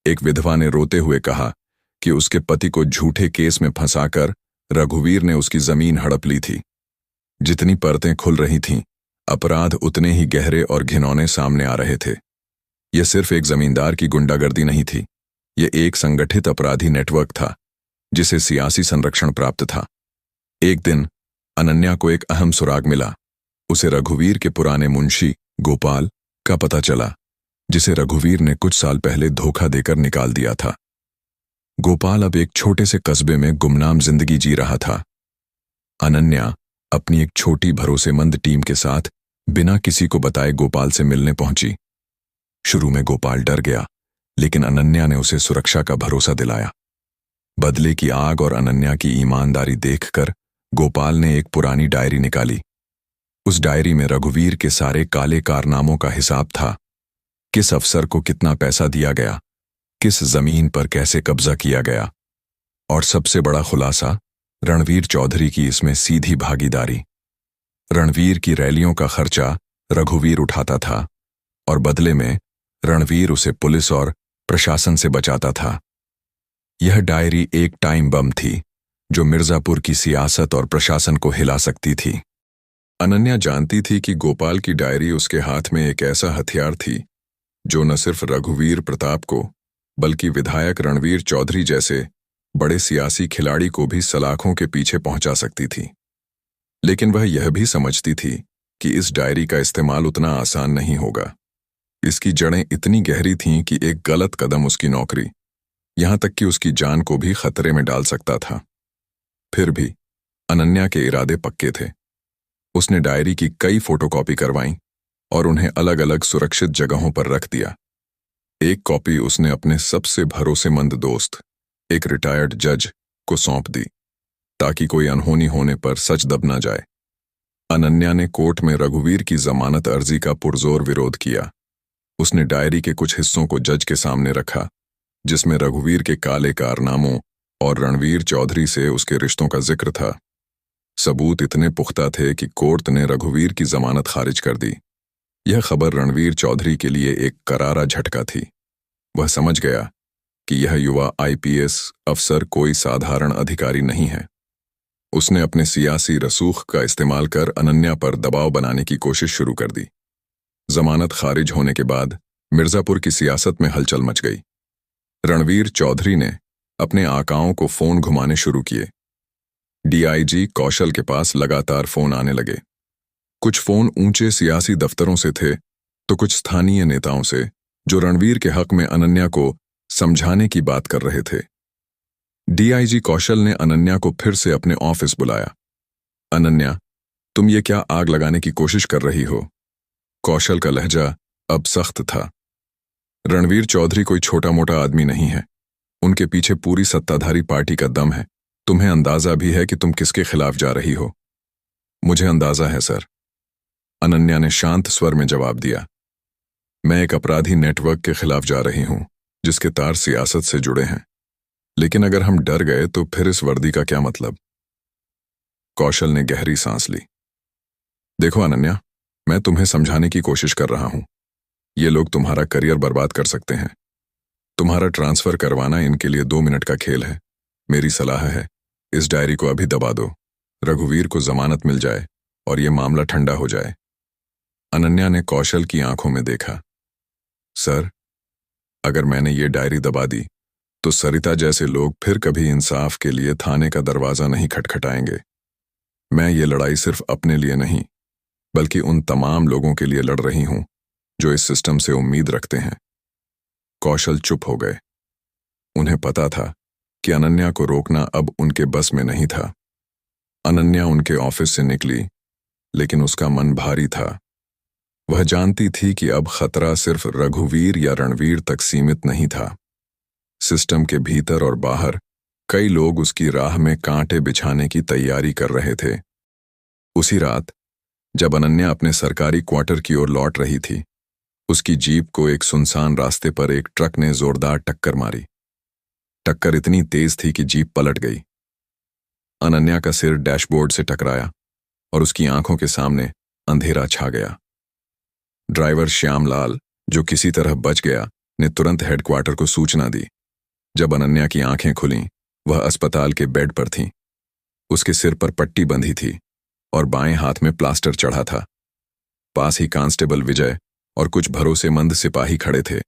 एक विधवा ने रोते हुए कहा कि उसके पति को झूठे केस में फंसाकर रघुवीर ने उसकी जमीन हड़प ली थी। जितनी परतें खुल रही थीं, अपराध उतने ही गहरे और घिनौने सामने आ रहे थे। यह सिर्फ एक जमींदार की गुंडागर्दी नहीं थी, यह एक संगठित अपराधी नेटवर्क था जिसे सियासी संरक्षण प्राप्त था। एक दिन अनन्या को एक अहम सुराग मिला। उसे रघुवीर के पुराने मुंशी गोपाल का पता चला, जिसे रघुवीर ने कुछ साल पहले धोखा देकर निकाल दिया था। गोपाल अब एक छोटे से कस्बे में गुमनाम जिंदगी जी रहा था। अनन्या अपनी एक छोटी भरोसेमंद टीम के साथ बिना किसी को बताए गोपाल से मिलने पहुंची। शुरू में गोपाल डर गया, लेकिन अनन्या ने उसे सुरक्षा का भरोसा दिलाया। बदले की आग और अनन्या की ईमानदारी देखकर गोपाल ने एक पुरानी डायरी निकाली। उस डायरी में रघुवीर के सारे काले कारनामों का हिसाब था। किस अफसर को कितना पैसा दिया गया, किस जमीन पर कैसे कब्जा किया गया, और सबसे बड़ा खुलासा, रणवीर चौधरी की इसमें सीधी भागीदारी। रणवीर की रैलियों का खर्चा रघुवीर उठाता था और बदले में रणवीर उसे पुलिस और प्रशासन से बचाता था। यह डायरी एक टाइम बम थी जो मिर्जापुर की सियासत और प्रशासन को हिला सकती थी। अनन्या जानती थी कि गोपाल की डायरी उसके हाथ में एक ऐसा हथियार थी जो न सिर्फ रघुवीर प्रताप को बल्कि विधायक रणवीर चौधरी जैसे बड़े सियासी खिलाड़ी को भी सलाखों के पीछे पहुंचा सकती थी। लेकिन वह यह भी समझती थी कि इस डायरी का इस्तेमाल उतना आसान नहीं होगा। इसकी जड़ें इतनी गहरी थीं कि एक गलत कदम उसकी नौकरी, यहां तक कि उसकी जान को भी खतरे में डाल सकता था। फिर भी अनन्या के इरादे पक्के थे। उसने डायरी की कई फोटोकॉपी करवाईं और उन्हें अलग अलग सुरक्षित जगहों पर रख दिया। एक कॉपी उसने अपने सबसे भरोसेमंद दोस्त, एक रिटायर्ड जज को सौंप दी, ताकि कोई अनहोनी होने पर सच दब न जाए। अनन्या ने कोर्ट में रघुवीर की जमानत अर्जी का पुरजोर विरोध किया। उसने डायरी के कुछ हिस्सों को जज के सामने रखा, जिसमें रघुवीर के काले कारनामों और रणवीर चौधरी से उसके रिश्तों का जिक्र था। सबूत इतने पुख्ता थे कि कोर्ट ने रघुवीर की जमानत खारिज कर दी। यह खबर रणवीर चौधरी के लिए एक करारा झटका थी। वह समझ गया कि यह युवा आईपीएस अफसर कोई साधारण अधिकारी नहीं है। उसने अपने सियासी रसूख का इस्तेमाल कर अनन्या पर दबाव बनाने की कोशिश शुरू कर दी। जमानत खारिज होने के बाद मिर्जापुर की सियासत में हलचल मच गई। रणवीर चौधरी ने अपने आकाओं को फोन घुमाने शुरू किए। डीआईजी कौशल के पास लगातार फोन आने लगे। कुछ फोन ऊंचे सियासी दफ्तरों से थे तो कुछ स्थानीय नेताओं से, जो रणवीर के हक में अनन्या को समझाने की बात कर रहे थे। डीआईजी कौशल ने अनन्या को फिर से अपने ऑफिस बुलाया। अनन्या, तुम ये क्या आग लगाने की कोशिश कर रही हो? कौशल का लहजा अब सख्त था। रणवीर चौधरी कोई छोटा मोटा आदमी नहीं है। उनके पीछे पूरी सत्ताधारी पार्टी का दम है। तुम्हें अंदाजा भी है कि तुम किसके खिलाफ जा रही हो? मुझे अंदाजा है सर, अनन्या ने शांत स्वर में जवाब दिया। मैं एक अपराधी नेटवर्क के खिलाफ जा रही हूं जिसके तार सियासत से जुड़े हैं। लेकिन अगर हम डर गए तो फिर इस वर्दी का क्या मतलब? कौशल ने गहरी सांस ली। देखो अनन्या, मैं तुम्हें समझाने की कोशिश कर रहा हूं। ये लोग तुम्हारा करियर बर्बाद कर सकते हैं। तुम्हारा ट्रांसफर करवाना इनके लिए 2 मिनट का खेल है। मेरी सलाह है, इस डायरी को अभी दबा दो। रघुवीर को जमानत मिल जाए और ये मामला ठंडा हो जाए। अनन्या ने कौशल की आंखों में देखा। सर, अगर मैंने ये डायरी दबा दी तो सरिता जैसे लोग फिर कभी इंसाफ के लिए थाने का दरवाजा नहीं खटखटाएंगे। मैं ये लड़ाई सिर्फ अपने लिए नहीं बल्कि उन तमाम लोगों के लिए लड़ रही हूं जो इस सिस्टम से उम्मीद रखते हैं। कौशल चुप हो गए। उन्हें पता था कि अनन्या को रोकना अब उनके बस में नहीं था। अनन्या उनके ऑफिस से निकली, लेकिन उसका मन भारी था। वह जानती थी कि अब खतरा सिर्फ रघुवीर या रणवीर तक सीमित नहीं था। सिस्टम के भीतर और बाहर कई लोग उसकी राह में कांटे बिछाने की तैयारी कर रहे थे। उसी रात जब अनन्या अपने सरकारी क्वार्टर की ओर लौट रही थी, उसकी जीप को एक सुनसान रास्ते पर एक ट्रक ने जोरदार टक्कर मारी। टक्कर इतनी तेज थी कि जीप पलट गई। अनन्या का सिर डैशबोर्ड से टकराया और उसकी आंखों के सामने अंधेरा छा गया। ड्राइवर श्यामलाल, जो किसी तरह बच गया, ने तुरंत हेडक्वार्टर को सूचना दी। जब अनन्या की आंखें खुलीं, वह अस्पताल के बेड पर थी। उसके सिर पर पट्टी बंधी थी और बाएं हाथ में प्लास्टर चढ़ा था। पास ही कांस्टेबल विजय और कुछ भरोसेमंद सिपाही खड़े थे।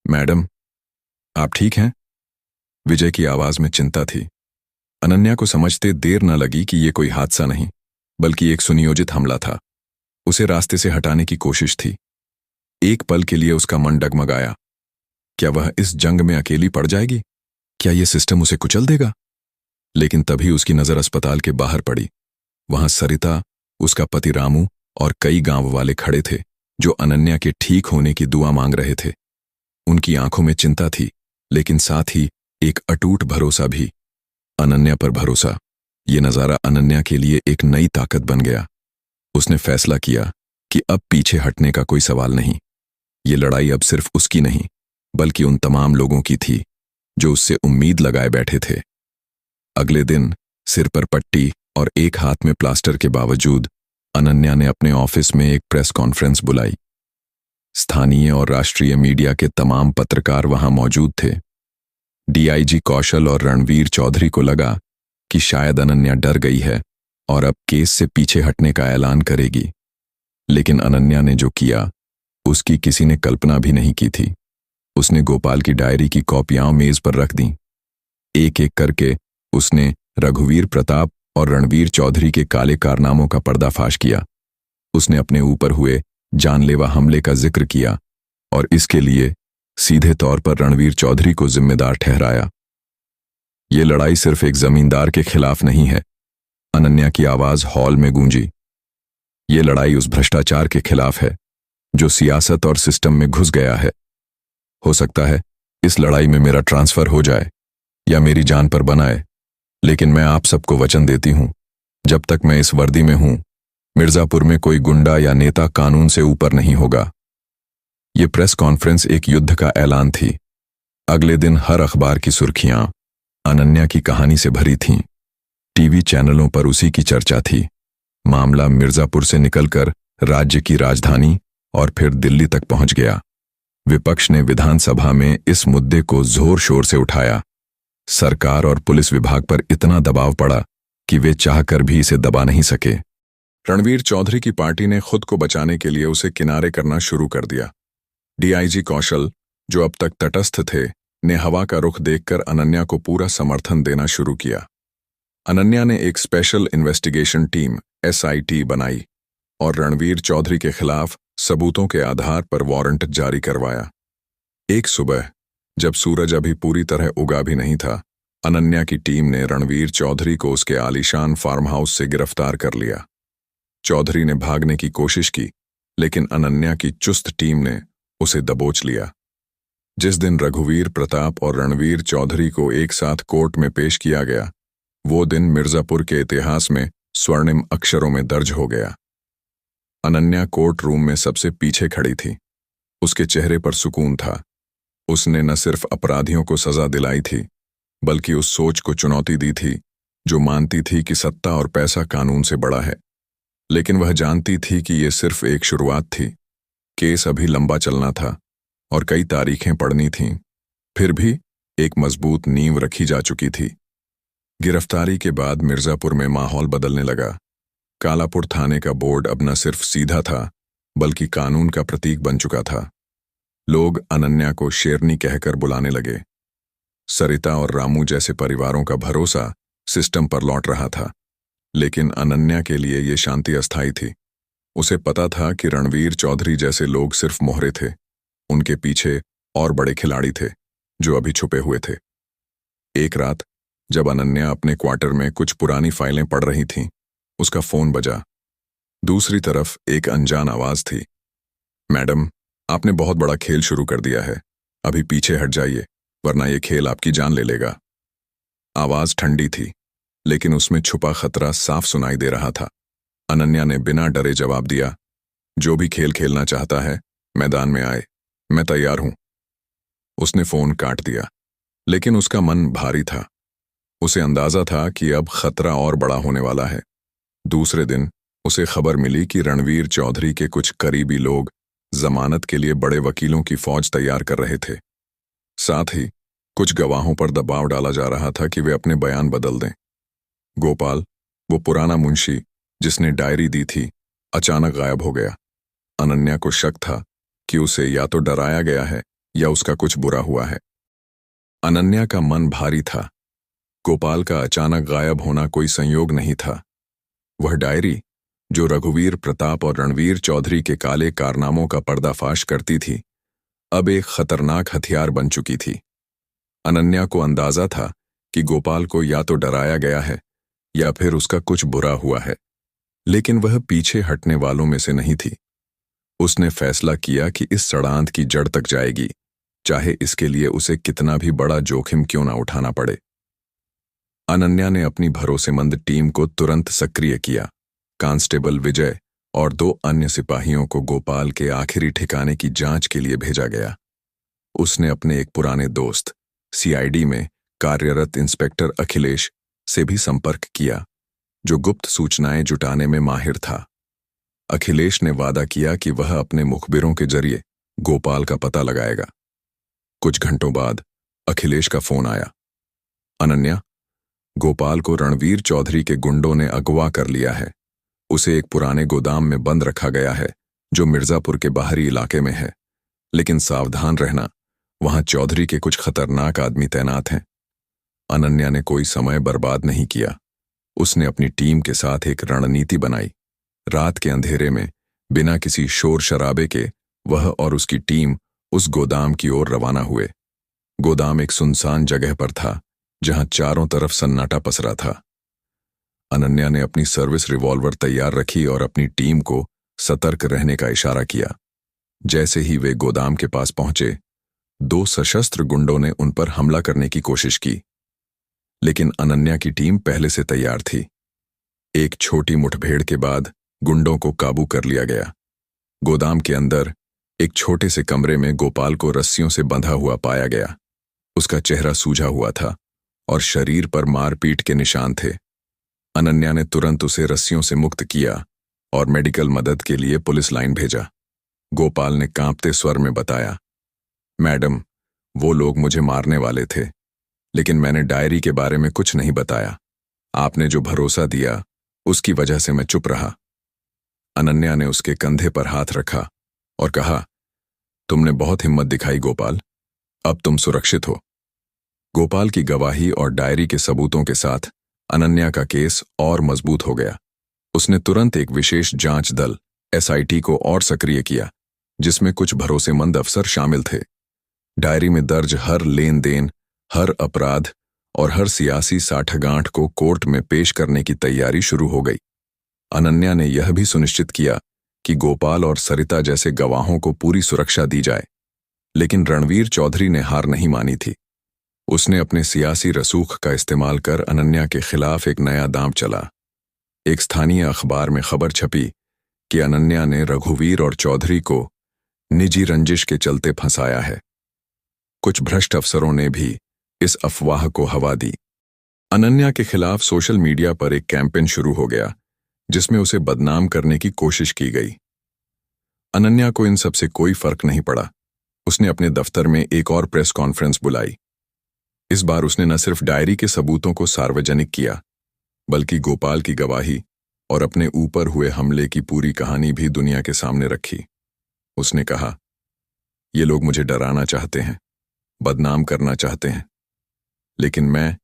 मैडम, आप ठीक हैं? विजय की आवाज में चिंता थी। अनन्या को समझते देर न लगी कि यह कोई हादसा नहीं, बल्कि एक सुनियोजित हमला था। उसे रास्ते से हटाने की कोशिश थी। एक पल के लिए उसका मन डगमगाया। क्या वह इस जंग में अकेली पड़ जाएगी? क्या यह सिस्टम उसे कुचल देगा? लेकिन तभी उसकी नजर अस्पताल के बाहर पड़ी। वहां सरिता, उसका पति रामू और कई गांव वाले खड़े थे जो अनन्या के ठीक होने की दुआ मांग रहे थे। उनकी आंखों में चिंता थी, लेकिन साथ ही एक अटूट भरोसा भी। अनन्या पर भरोसा। ये नजारा अनन्या के लिए एक नई ताकत बन गया। उसने फैसला किया कि अब पीछे हटने का कोई सवाल नहीं। ये लड़ाई अब सिर्फ उसकी नहीं, बल्कि उन तमाम लोगों की थी जो उससे उम्मीद लगाए बैठे थे। अगले दिन सिर पर पट्टी और एक हाथ में प्लास्टर के बावजूद अनन्या ने अपने ऑफिस में एक प्रेस कॉन्फ्रेंस बुलाई। स्थानीय और राष्ट्रीय मीडिया के तमाम पत्रकार वहां मौजूद थे। डीआईजी कौशल और रणवीर चौधरी को लगा कि शायद अनन्या डर गई है और अब केस से पीछे हटने का ऐलान करेगी। लेकिन अनन्या ने जो किया, उसकी किसी ने कल्पना भी नहीं की थी। उसने गोपाल की डायरी की कॉपियां मेज पर रख दी। एक एक करके उसने रघुवीर प्रताप और रणवीर चौधरी के काले कारनामों का पर्दाफाश किया। उसने अपने ऊपर हुए जानलेवा हमले का जिक्र किया और इसके लिए सीधे तौर पर रणवीर चौधरी को जिम्मेदार ठहराया। ये लड़ाई सिर्फ एक जमींदार के खिलाफ नहीं है, अनन्या की आवाज हॉल में गूंजी। ये लड़ाई उस भ्रष्टाचार के खिलाफ है जो सियासत और सिस्टम में घुस गया है। हो सकता है इस लड़ाई में मेरा ट्रांसफर हो जाए या मेरी जान पर बनाए, लेकिन मैं आप सबको वचन देती हूं, जब तक मैं इस वर्दी में हूं, मिर्जापुर में कोई गुंडा या नेता कानून से ऊपर नहीं होगा। ये प्रेस कॉन्फ्रेंस एक युद्ध का ऐलान थी। अगले दिन हर अखबार की सुर्खियां अनन्या की कहानी से भरी थीं। टीवी चैनलों पर उसी की चर्चा थी। मामला मिर्जापुर से निकलकर राज्य की राजधानी और फिर दिल्ली तक पहुंच गया। विपक्ष ने विधानसभा में इस मुद्दे को जोर शोर से उठाया। सरकार और पुलिस विभाग पर इतना दबाव पड़ा कि वे चाहकर भी इसे दबा नहीं सके। रणवीर चौधरी की पार्टी ने खुद को बचाने के लिए उसे किनारे करना शुरू कर दिया। डीआईजी कौशल, जो अब तक तटस्थ थे, ने हवा का रुख देखकर अनन्या को पूरा समर्थन देना शुरू किया। अनन्या ने एक स्पेशल इन्वेस्टिगेशन टीम SIT बनाई और रणवीर चौधरी के खिलाफ सबूतों के आधार पर वारंट जारी करवाया। एक सुबह, जब सूरज अभी पूरी तरह उगा भी नहीं था, अनन्या की टीम ने रणवीर चौधरी को उसके आलीशान फार्म हाउस से गिरफ्तार कर लिया। चौधरी ने भागने की कोशिश की, लेकिन अनन्या की चुस्त टीम ने उसे दबोच लिया। जिस दिन रघुवीर प्रताप और रणवीर चौधरी को एक साथ कोर्ट में पेश किया गया, वो दिन मिर्जापुर के इतिहास में स्वर्णिम अक्षरों में दर्ज हो गया। अनन्या कोर्ट रूम में सबसे पीछे खड़ी थी। उसके चेहरे पर सुकून था। उसने न सिर्फ अपराधियों को सजा दिलाई थी, बल्कि उस सोच को चुनौती दी थी जो मानती थी कि सत्ता और पैसा कानून से बड़ा है। लेकिन वह जानती थी कि यह सिर्फ एक शुरुआत थी। केस अभी लंबा चलना था और कई तारीखें पड़नी थीं। फिर भी एक मजबूत नींव रखी जा चुकी थी। गिरफ्तारी के बाद मिर्जापुर में माहौल बदलने लगा। कालापुर थाने का बोर्ड अब न सिर्फ सीधा था, बल्कि कानून का प्रतीक बन चुका था। लोग अनन्या को शेरनी कहकर बुलाने लगे। सरिता और रामू जैसे परिवारों का भरोसा सिस्टम पर लौट रहा था, लेकिन अनन्या के लिए ये शांति अस्थायी थी। उसे पता था कि रणवीर चौधरी जैसे लोग सिर्फ मोहरे थे, उनके पीछे और बड़े खिलाड़ी थे जो अभी छुपे हुए थे। एक रात जब अनन्या अपने क्वार्टर में कुछ पुरानी फाइलें पढ़ रही थीं, उसका फोन बजा। दूसरी तरफ एक अनजान आवाज थी, मैडम, आपने बहुत बड़ा खेल शुरू कर दिया है, अभी पीछे हट जाइए वरना ये खेल आपकी जान ले लेगा। आवाज ठंडी थी, लेकिन उसमें छुपा खतरा साफ सुनाई दे रहा था। अनन्या ने बिना डरे जवाब दिया, जो भी खेल खेलना चाहता है मैदान में आए, मैं तैयार हूं। उसने फोन काट दिया, लेकिन उसका मन भारी था। उसे अंदाजा था कि अब खतरा और बड़ा होने वाला है। दूसरे दिन उसे खबर मिली कि रणवीर चौधरी के कुछ करीबी लोग जमानत के लिए बड़े वकीलों की फौज तैयार कर रहे थे। साथ ही कुछ गवाहों पर दबाव डाला जा रहा था कि वे अपने बयान बदल दें। गोपाल, वो पुराना मुंशी जिसने डायरी दी थी, अचानक गायब हो गया। अनन्या को शक था कि उसे या तो डराया गया है या उसका कुछ बुरा हुआ है। अनन्या का मन भारी था। गोपाल का अचानक गायब होना कोई संयोग नहीं था। वह डायरी, जो रघुवीर प्रताप और रणवीर चौधरी के काले कारनामों का पर्दाफाश करती थी, अब एक खतरनाक हथियार बन चुकी थी। अनन्या को अंदाजा था कि गोपाल को या तो डराया गया है या फिर उसका कुछ बुरा हुआ है, लेकिन वह पीछे हटने वालों में से नहीं थी। उसने फैसला किया कि इस षड़यंत्र की जड़ तक जाएगी, चाहे इसके लिए उसे कितना भी बड़ा जोखिम क्यों ना उठाना पड़े। अनन्या ने अपनी भरोसेमंद टीम को तुरंत सक्रिय किया। कांस्टेबल विजय और 2 अन्य सिपाहियों को गोपाल के आखिरी ठिकाने की जांच के लिए भेजा गया। उसने अपने एक पुराने दोस्त, सीआईडी में कार्यरत इंस्पेक्टर अखिलेश से भी संपर्क किया, जो गुप्त सूचनाएं जुटाने में माहिर था। अखिलेश ने वादा किया कि वह अपने मुखबिरों के जरिए गोपाल का पता लगाएगा। कुछ घंटों बाद अखिलेश का फोन आया, अनन्या, गोपाल को रणवीर चौधरी के गुंडों ने अगवा कर लिया है। उसे एक पुराने गोदाम में बंद रखा गया है जो मिर्जापुर के बाहरी इलाके में है, लेकिन सावधान रहना, वहां चौधरी के कुछ खतरनाक आदमी तैनात हैं। अनन्या ने कोई समय बर्बाद नहीं किया। उसने अपनी टीम के साथ एक रणनीति बनाई। रात के अंधेरे में बिना किसी शोर शराबे के वह और उसकी टीम उस गोदाम की ओर रवाना हुए। गोदाम एक सुनसान जगह पर था जहां चारों तरफ सन्नाटा पसरा था। अनन्या ने अपनी सर्विस रिवॉल्वर तैयार रखी और अपनी टीम को सतर्क रहने का इशारा किया। जैसे ही वे गोदाम के पास पहुंचे, 2 सशस्त्र गुंडों ने उन पर हमला करने की कोशिश की, लेकिन अनन्या की टीम पहले से तैयार थी। एक छोटी मुठभेड़ के बाद गुंडों को काबू कर लिया गया। गोदाम के अंदर एक छोटे से कमरे में गोपाल को रस्सियों से बंधा हुआ पाया गया। उसका चेहरा सूजा हुआ था और शरीर पर मारपीट के निशान थे। अनन्या ने तुरंत उसे रस्सियों से मुक्त किया और मेडिकल मदद के लिए पुलिस लाइन भेजा। गोपाल ने कांपते स्वर में बताया, मैडम, वो लोग मुझे मारने वाले थे, लेकिन मैंने डायरी के बारे में कुछ नहीं बताया। आपने जो भरोसा दिया उसकी वजह से मैं चुप रहा। अनन्या ने उसके कंधे पर हाथ रखा और कहा, तुमने बहुत हिम्मत दिखाई गोपाल, अब तुम सुरक्षित हो। गोपाल की गवाही और डायरी के सबूतों के साथ अनन्या का केस और मजबूत हो गया। उसने तुरंत एक विशेष जांच दल एसआईटी को और सक्रिय किया, जिसमें कुछ भरोसेमंद अफसर शामिल थे। डायरी में दर्ज हर लेन देन, हर अपराध और हर सियासी साठगांठ को कोर्ट में पेश करने की तैयारी शुरू हो गई। अनन्या ने यह भी सुनिश्चित किया कि गोपाल और सरिता जैसे गवाहों को पूरी सुरक्षा दी जाए, लेकिन रणवीर चौधरी ने हार नहीं मानी थी। उसने अपने सियासी रसूख का इस्तेमाल कर अनन्या के खिलाफ एक नया दांव चला। एक स्थानीय अखबार में खबर छपी कि अनन्या ने रघुवीर और चौधरी को निजी रंजिश के चलते फंसाया है। कुछ भ्रष्ट अफसरों ने भी इस अफवाह को हवा दी। अनन्या के खिलाफ सोशल मीडिया पर एक कैंपेन शुरू हो गया, जिसमें उसे बदनाम करने की कोशिश की गई। अनन्या को इन सब से कोई फर्क नहीं पड़ा। उसने अपने दफ्तर में एक और प्रेस कॉन्फ्रेंस बुलाई। इस बार उसने न सिर्फ डायरी के सबूतों को सार्वजनिक किया, बल्कि गोपाल की गवाही और अपने ऊपर हुए हमले की पूरी कहानी भी दुनिया के सामने रखी। उसने कहा, ये लोग मुझे डराना चाहते हैं, बदनाम करना चाहते हैं, लेकिन मैं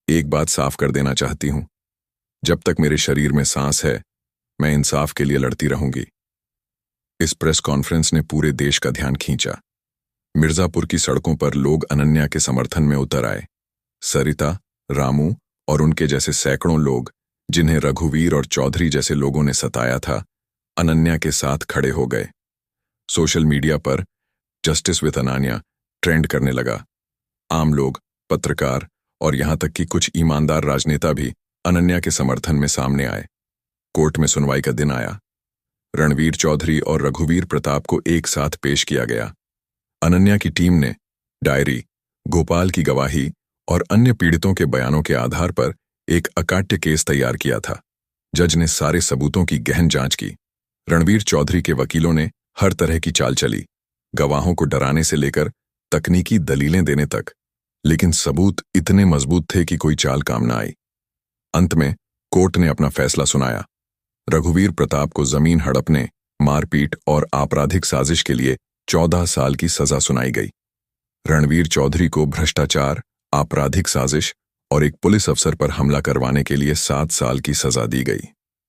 एक बात साफ कर देना चाहती हूं, जब तक मेरे शरीर में सांस है, मैं इंसाफ के लिए लड़ती रहूंगी। इस प्रेस कॉन्फ्रेंस ने पूरे देश का ध्यान खींचा। मिर्जापुर की सड़कों पर लोग अनन्या के समर्थन में उतर आए। सरिता, रामू और उनके जैसे सैकड़ों लोग, जिन्हें रघुवीर और चौधरी जैसे लोगों ने सताया था, अनन्या के साथ खड़े हो गए। सोशल मीडिया पर जस्टिस विद अनन्या ट्रेंड करने लगा। आम लोग, पत्रकार और यहां तक कि कुछ ईमानदार राजनेता भी अनन्या के समर्थन में सामने आए। कोर्ट में सुनवाई का दिन आया। रणवीर चौधरी और रघुवीर प्रताप को एक साथ पेश किया गया। अनन्या की टीम ने डायरी, गोपाल की गवाही और अन्य पीड़ितों के बयानों के आधार पर एक अकाट्य केस तैयार किया था। जज ने सारे सबूतों की गहन जांच की। रणवीर चौधरी के वकीलों ने हर तरह की चाल चली, गवाहों को डराने से लेकर तकनीकी दलीलें देने तक, लेकिन सबूत इतने मजबूत थे कि कोई चाल काम न आई। अंत में कोर्ट ने अपना फैसला सुनाया। रघुवीर प्रताप को जमीन हड़पने, मारपीट और आपराधिक साजिश के लिए 14 साल की सजा सुनाई गई। रणवीर चौधरी को भ्रष्टाचार, आपराधिक साजिश और एक पुलिस अफसर पर हमला करवाने के लिए 7 साल की सजा दी गई।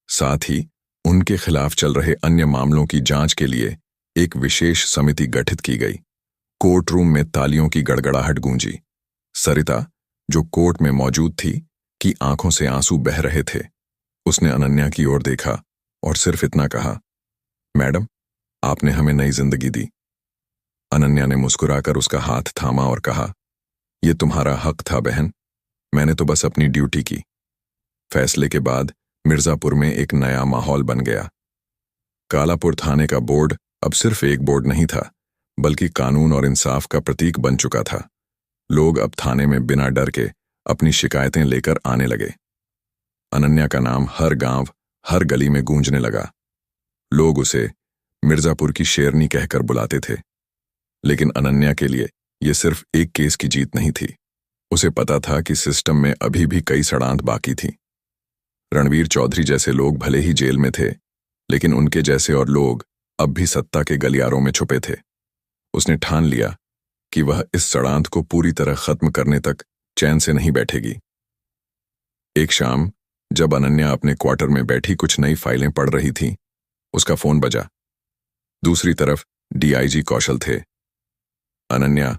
साथ ही उनके खिलाफ चल रहे अन्य मामलों की जांच के लिए एक विशेष समिति गठित की गई। कोर्ट रूम में तालियों की गड़गड़ाहट गूंजी। सरिता, जो कोर्ट में मौजूद थी, की आंखों से आंसू बह रहे थे। उसने अनन्या की ओर देखा और सिर्फ इतना कहा, मैडम, आपने हमें नई जिंदगी दी। अनन्या ने मुस्कुराकर उसका हाथ थामा और कहा, यह तुम्हारा हक था बहन, मैंने तो बस अपनी ड्यूटी की। फैसले के बाद मिर्जापुर में एक नया माहौल बन गया। कालापुर थाने का बोर्ड अब सिर्फ एक बोर्ड नहीं था, बल्कि कानून और इंसाफ का प्रतीक बन चुका था। लोग अब थाने में बिना डर के अपनी शिकायतें लेकर आने लगे। अनन्या का नाम हर गांव, हर गली में गूंजने लगा। लोग उसे मिर्जापुर की शेरनी कहकर बुलाते थे। लेकिन अनन्या के लिए यह सिर्फ एक केस की जीत नहीं थी। उसे पता था कि सिस्टम में अभी भी कई सड़ांध बाकी थी। रणवीर चौधरी जैसे लोग भले ही जेल में थे, लेकिन उनके जैसे और लोग अब भी सत्ता के गलियारों में छुपे थे। उसने ठान लिया कि वह इस सड़ांध को पूरी तरह खत्म करने तक चैन से नहीं बैठेगी। एक शाम जब अनन्या अपने क्वार्टर में बैठी कुछ नई फाइलें पढ़ रही थी, उसका फोन बजा। दूसरी तरफ डीआईजी कौशल थे। अनन्या,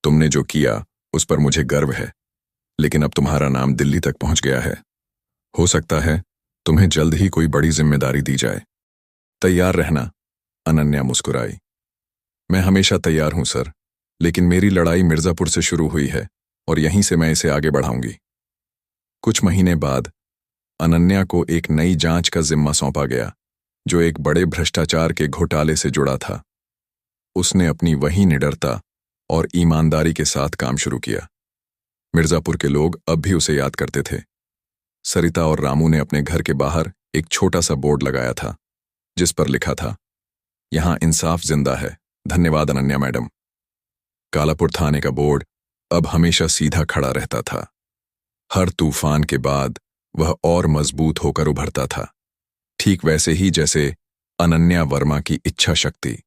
तुमने जो किया उस पर मुझे गर्व है, लेकिन अब तुम्हारा नाम दिल्ली तक पहुंच गया है। हो सकता है तुम्हें जल्द ही कोई बड़ी जिम्मेदारी दी जाए। तैयार रहना, अनन्या मुस्कुराई। मैं हमेशा तैयार हूं सर, लेकिन मेरी लड़ाई मिर्जापुर से शुरू हुई है और यहीं से मैं इसे आगे बढ़ाऊंगी। कुछ महीने बाद अनन्या को एक नई जांच का जिम्मा सौंपा गया, जो एक बड़े भ्रष्टाचार के घोटाले से जुड़ा था। उसने अपनी वही निडरता और ईमानदारी के साथ काम शुरू किया। मिर्जापुर के लोग अब भी उसे याद करते थे। सरिता और रामू ने अपने घर के बाहर एक छोटा सा बोर्ड लगाया था, जिस पर लिखा था, यहां इंसाफ जिंदा है, धन्यवाद अनन्या मैडम। कालापुर थाने का बोर्ड अब हमेशा सीधा खड़ा रहता था। हर तूफान के बाद वह और मजबूत होकर उभरता था, ठीक वैसे ही जैसे अनन्या वर्मा की इच्छा शक्ति।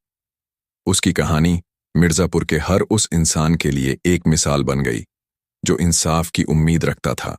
उसकी कहानी मिर्जापुर के हर उस इंसान के लिए एक मिसाल बन गई, जो इंसाफ की उम्मीद रखता था।